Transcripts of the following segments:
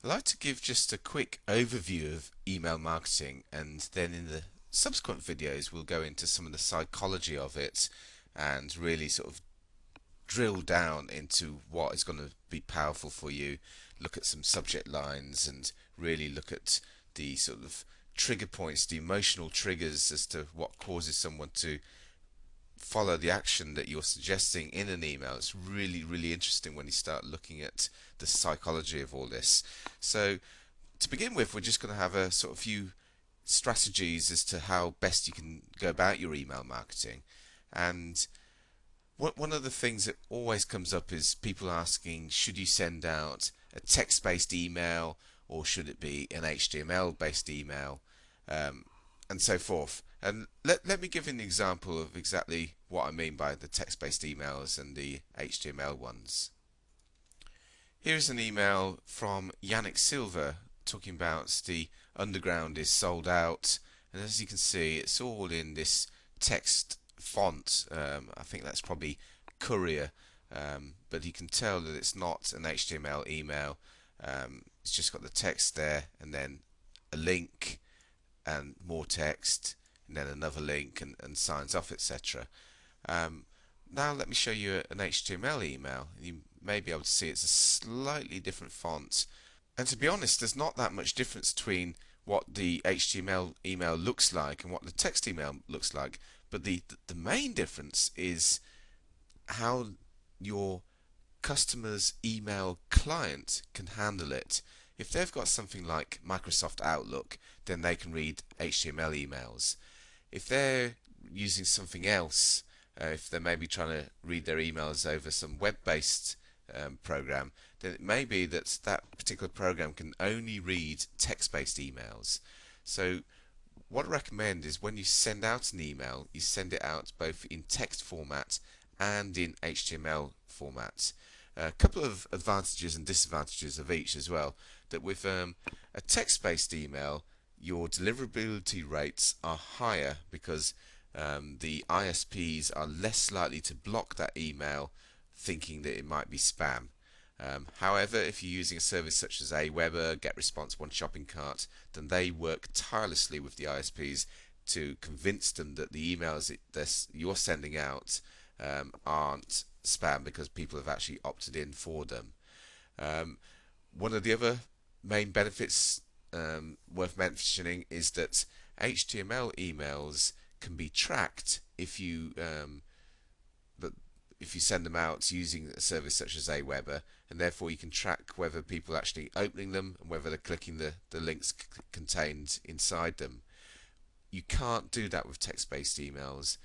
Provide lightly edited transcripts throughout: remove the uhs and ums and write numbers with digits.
I'd like to give just a quick overview of email marketing, and then in the subsequent videos we'll go into some of the psychology of it and really sort of drill down into what is going to be powerful for you, look at some subject lines and really look at the sort of trigger points, the emotional triggers as to what causes someone to follow the action that you're suggesting in an email. It's really, really interesting when you start looking at the psychology of all this. So to begin with, we're just going to have a sort of few strategies as to how best you can go about your email marketing. And one of the things that always comes up is people asking, should you send out a text-based email or should it be an HTML-based email, and so forth. And let me give you an example of exactly what I mean by the text-based emails and the HTML ones. Here's an email from Yannick Silva talking about the underground is sold out, and as you can see, it's all in this text font. I think that's probably Courier, but you can tell that it's not an HTML email. It's just got the text there and then a link and more text and then another link and signs off, etc. Now let me show you an HTML email. You may be able to see it's a slightly different font, and to be honest, there's not that much difference between what the HTML email looks like and what the text email looks like, but the main difference is how your customer's email client can handle it. If they've got something like Microsoft Outlook, then they can read HTML emails. If they're using something else, if they're maybe trying to read their emails over some web-based program, then it may be that that particular program can only read text-based emails. So what I recommend is when you send out an email, you send it out both in text format and in HTML format. A couple of advantages and disadvantages of each as well. That with a text-based email, your deliverability rates are higher because the ISPs are less likely to block that email thinking that it might be spam. However, if you're using a service such as Aweber, GetResponse, One Shopping Cart, then they work tirelessly with the ISPs to convince them that the emails that you're sending out aren't spam because people have actually opted in for them. One of the other main benefits worth mentioning is that HTML emails can be tracked if you send them out using a service such as Aweber, and therefore you can track whether people are actually opening them and whether they're clicking the links contained inside them. You can't do that with text-based emails.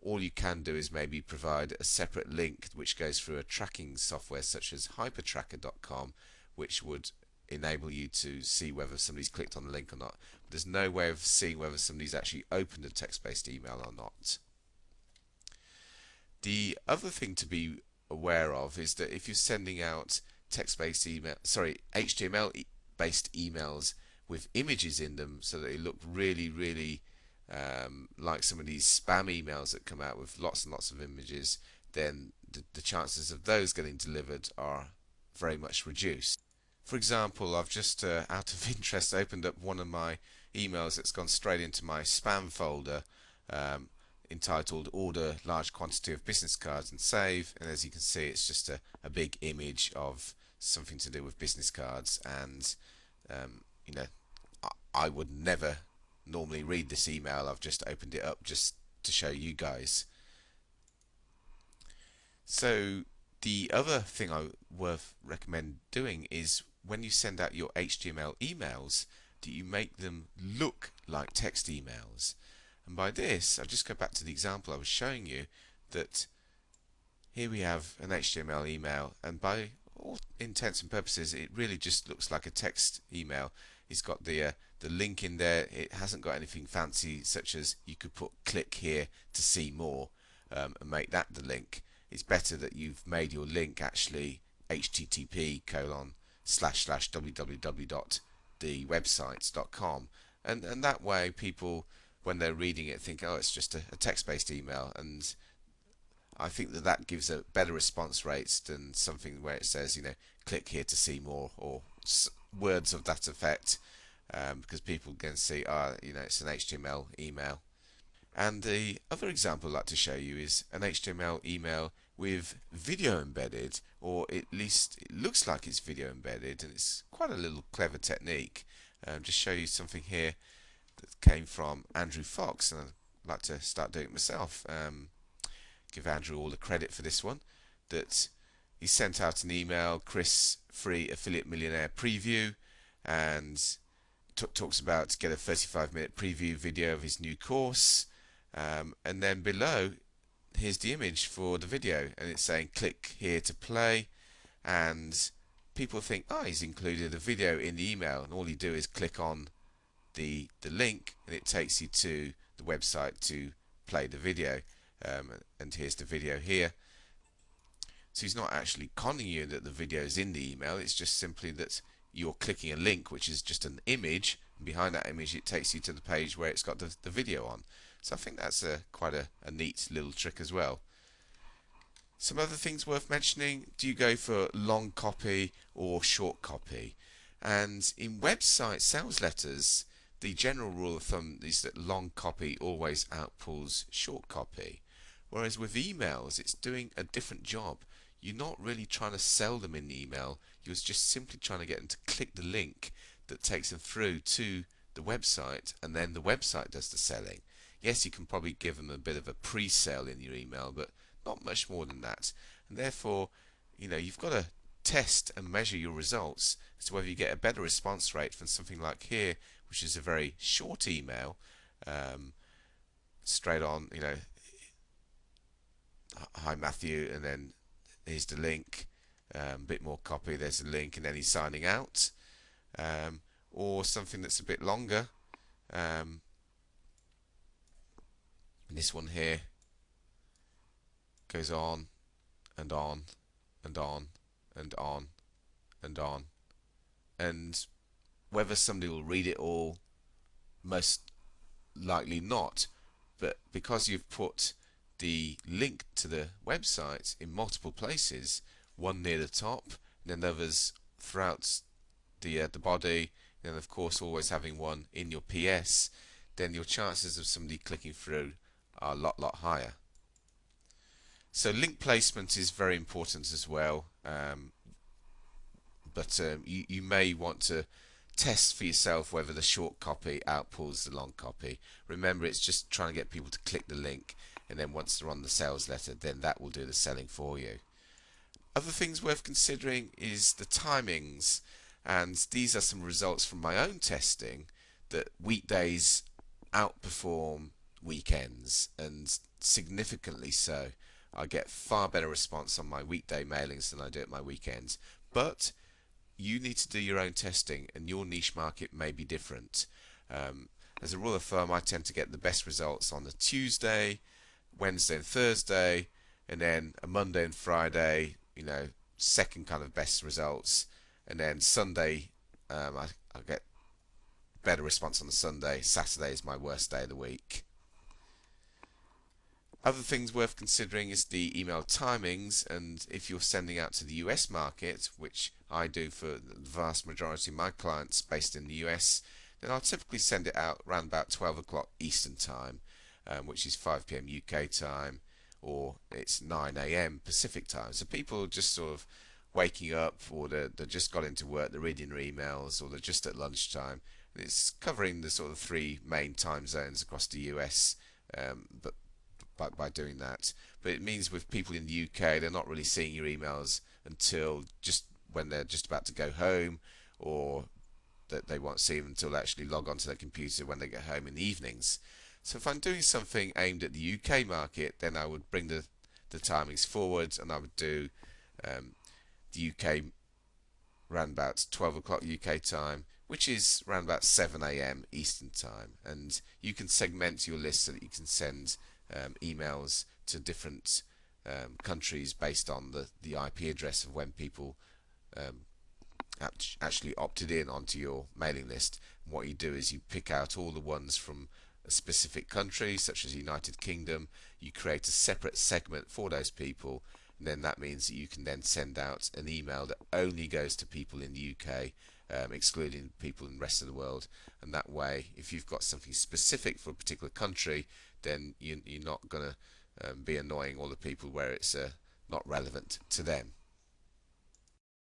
All you can do is maybe provide a separate link which goes through a tracking software such as hypertracker.com, which would enable you to see whether somebody's clicked on the link or not. But there's no way of seeing whether somebody's actually opened a text-based email or not. The other thing to be aware of is that if you're sending out text-based email, HTML-based emails with images in them, so that they look really, really like some of these spam emails that come out with lots and lots of images, then the chances of those getting delivered are very much reduced. For example, I've just out of interest opened up one of my emails that's gone straight into my spam folder, entitled Order Large Quantity of Business Cards and Save, and as you can see, it's just a big image of something to do with business cards, and you know, I would never normally read this email. I've just opened it up just to show you guys. So the other thing I worth recommend doing is when you send out your HTML emails, that you make them look like text emails. And by this, I'll just go back to the example I was showing you, that here we have an HTML email, and by all intents and purposes, it really just looks like a text email. It's got the link in there. It hasn't got anything fancy, such as you could put click here to see more and make that the link. It's better that you've made your link actually http://www.thewebsites.com, and that way people, when they're reading it, think, oh, it's just a text-based email, and I think that that gives a better response rates than something where it says, click here to see more, or words of that effect, because people can see, it's an HTML email. And the other example I'd like to show you is an HTML email with video embedded, or at least it looks like it's video embedded, and it's quite a little clever technique. Just show you something here that came from Andrew Fox, and I'd like to start doing it myself. Give Andrew all the credit for this one. That he sent out an email, Chris free affiliate millionaire preview, and talks about to get a 35-minute preview video of his new course. And then below, here's the image for the video, and it's saying click here to play. And people think, he's included a video in the email, and all you do is click on the link, and it takes you to the website to play the video. And here's the video here. So he's not actually conning you that the video is in the email, it's just simply that you're clicking a link which is just an image, and behind that image it takes you to the page where it's got the video on. So I think that's quite a neat little trick as well. Some other things worth mentioning: do you go for long copy or short copy? And in website sales letters, the general rule of thumb is that long copy always outpulls short copy. Whereas with emails, it's doing a different job. You're not really trying to sell them in the email, you're just simply trying to get them to click the link that takes them through to the website, and then the website does the selling. Yes, you can probably give them a bit of a pre-sale in your email, but not much more than that. And therefore, you've got to test and measure your results as to whether you get a better response rate from something like here, which is a very short email, straight on, hi Matthew, and then here's the link, a bit more copy, there's a link, and then he's signing out, or something that's a bit longer. This one here goes on and on and on and on and on, and whether somebody will read it all, most likely not, but because you've put the link to the website in multiple places, one near the top, and then others throughout the body, and of course always having one in your PS, then your chances of somebody clicking through are a lot higher. So link placement is very important as well, but you may want to test for yourself whether the short copy outpulls the long copy. Remember, it's just trying to get people to click the link, and then once they're on the sales letter, then that will do the selling for you. Other things worth considering is the timings, and these are some results from my own testing, that weekdays outperform weekends, and significantly so. I get far better response on my weekday mailings than I do at my weekends. But you need to do your own testing, and your niche market may be different. As a rule of thumb, I tend to get the best results on a Tuesday, Wednesday and Thursday, and then a Monday and Friday, second kind of best results, and then Sunday, I get better response on the Sunday. Saturday is my worst day of the week. Other things worth considering is the email timings, and if you're sending out to the US market, which I do for the vast majority of my clients based in the US, then I'll typically send it out around about 12 o'clock Eastern time, which is 5 p.m. UK time, or it's 9 a.m. Pacific time. So people are just sort of waking up, or they just got into work, they're reading their emails, or they're just at lunchtime. And it's covering the sort of three main time zones across the US, but by doing that. But it means with people in the UK, they're not really seeing your emails until just when they're just about to go home, or that they won't see them until they actually log onto their computer when they get home in the evenings. So if I'm doing something aimed at the UK market, then I would bring the timings forward, and I would do the UK around about 12 o'clock UK time, which is around about 7 a.m. Eastern time. And you can segment your list so that you can send emails to different countries based on the IP address of when people actually opted in onto your mailing list. And what you do is you pick out all the ones from a specific country, such as the United Kingdom, you create a separate segment for those people, and then that means that you can then send out an email that only goes to people in the UK, excluding people in the rest of the world. And that way, if you've got something specific for a particular country, then you're not going to be annoying all the people where it's not relevant to them.